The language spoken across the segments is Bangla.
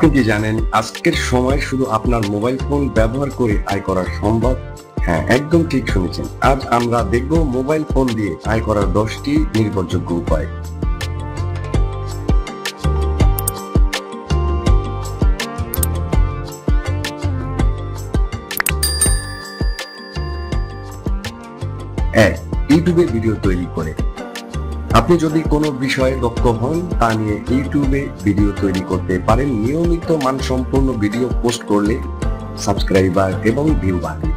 আপনি কি জানেন আজকের সময় শুধু আপনার মোবাইল ফোন ব্যবহার করে আয় করা সম্ভব? হ্যাঁ, একদম ঠিক শুনেছেন। আজ আমরা দেখব মোবাইল ফোন দিয়ে আয় করার 10টি নির্ভরযোগ্য উপায়। এক, ইউটিউবে ভিডিও তৈরি করে। আপনি যদি কোনো বিষয়ে দক্ষ হন তা নিয়ে ইউটিউবে ভিডিও তৈরি করতে পারেন। নিয়মিত মানসম্পন্ন ভিডিও পোস্ট করলে সাবস্ক্রাইবার এবং ভিউ বাড়বে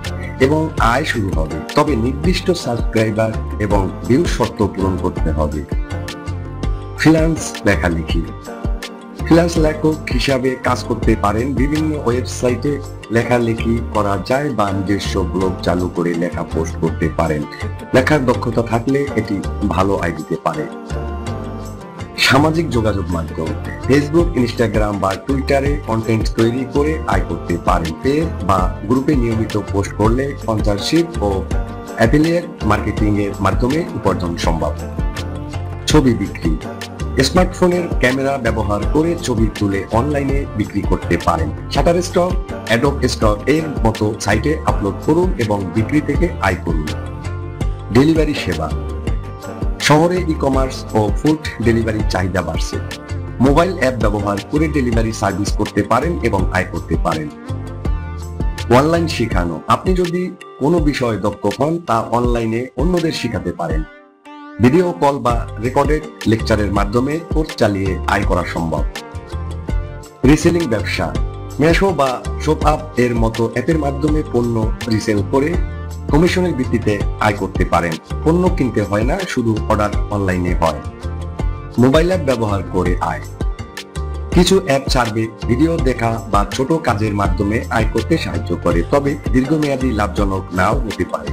এবং আয় শুরু হবে। তবে নির্দিষ্ট সাবস্ক্রাইবার এবং ভিউ শর্ত পূরণ করতে হবে। ফ্রিল্যান্স লেখালেখি। ফ্রিল্যান্স লেখক হিসাবে কাজ করতে পারেন। বিভিন্ন ওয়েবসাইটে লেখালেখি করা যায় বা নিজস্ব ব্লগ চালু করে লেখা পোস্ট করতে পারেন। লেখার দক্ষতা থাকলে এটি ভালো আয় দিতে পারে। সামাজিক যোগাযোগ মাধ্যম। ফেসবুক, ইনস্টাগ্রাম বা টুইটারে কন্টেন্ট তৈরি করে আয় করতে পারেন। পেজ বা গ্রুপে নিয়মিত পোস্ট করলে স্পন্সরশিপ ও অ্যাফিলিয়েট মার্কেটিং এর মাধ্যমে উপার্জন সম্ভব। ছবি বিক্রি। স্মার্টফোনের ক্যামেরা ব্যবহার করে ছবি তুলে অনলাইনে বিক্রি করতে পারেন। শাটারস্টক, অ্যাডোব স্টক এর মতো সাইটে আপলোড করুন এবং বিক্রি থেকে আয় করুন। ডেলিভারি সেবা। শহরে ই-কমার্স ও ফুড ডেলিভারি চাহিদা বাড়ছে। মোবাইল অ্যাপ ব্যবহার করে ডেলিভারি সার্ভিস করতে পারেন এবং আয় করতে পারেন। অনলাইন শেখানো। আপনি যদি কোনো বিষয়ে দক্ষ হন তা অনলাইনে অন্যদের শেখাতে পারেন। ভিডিও কল বা রেকর্ডেড লেকচারের মাধ্যমে কোর্স চালিয়ে আয় করা সম্ভব। রিসেলিং ব্যবসা। মেশো বা শপ আপ এর মতো অ্যাপের মাধ্যমে পণ্য রিসেল করে কমিশনের ভিত্তিতে আয় করতে পারেন। পণ্য কিনতে হয় না, শুধু অর্ডার অনলাইনে হয়। মোবাইল অ্যাপ ব্যবহার করে আয়। কিছু অ্যাপ ছাড়বে ভিডিও দেখা বা ছোট কাজের মাধ্যমে আয় করতে সাহায্য করে, তবে দীর্ঘমেয়াদী লাভজনক নাও হতে পারে।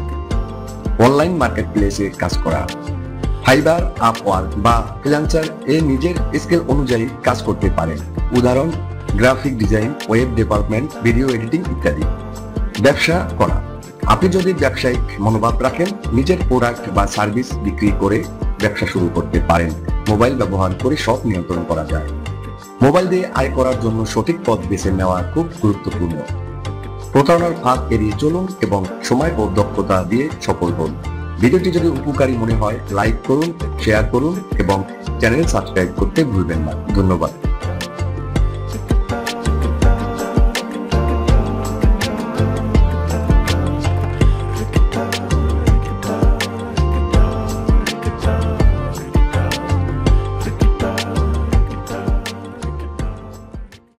অনলাইন মার্কেট প্লেসে কাজ করা। ফাইবার, আপওয়ার্ক বা ফ্রিল্যান্সার এ নিজের স্কিল অনুযায়ী কাজ করতে পারেন। উদাহরণ, graphic design, web development, video editing ইত্যাদি। ব্যবসা করা। আপনি যদি ব্যবসায়িক মনোভাব রাখেন, নিজের প্রোডাক্ট বা সার্ভিস বিক্রি করে ব্যবসা শুরু করতে পারেন। মোবাইল ব্যবহার করে সব নিয়ন্ত্রণ করা যায়। মোবাইল দিয়ে আয় করার জন্য সঠিক পথ বেছে নেওয়া খুব গুরুত্বপূর্ণ। প্রতারণার ফাঁদ এড়িয়ে চলুন এবং সময় ও দক্ষতা দিয়ে সফল হন। ভিডিওটি যদি উপকারী মনে হয় লাইক করুন, শেয়ার করুন এবং চ্যানেল সাবস্ক্রাইব করতে ভুলবেন না। ধন্যবাদ।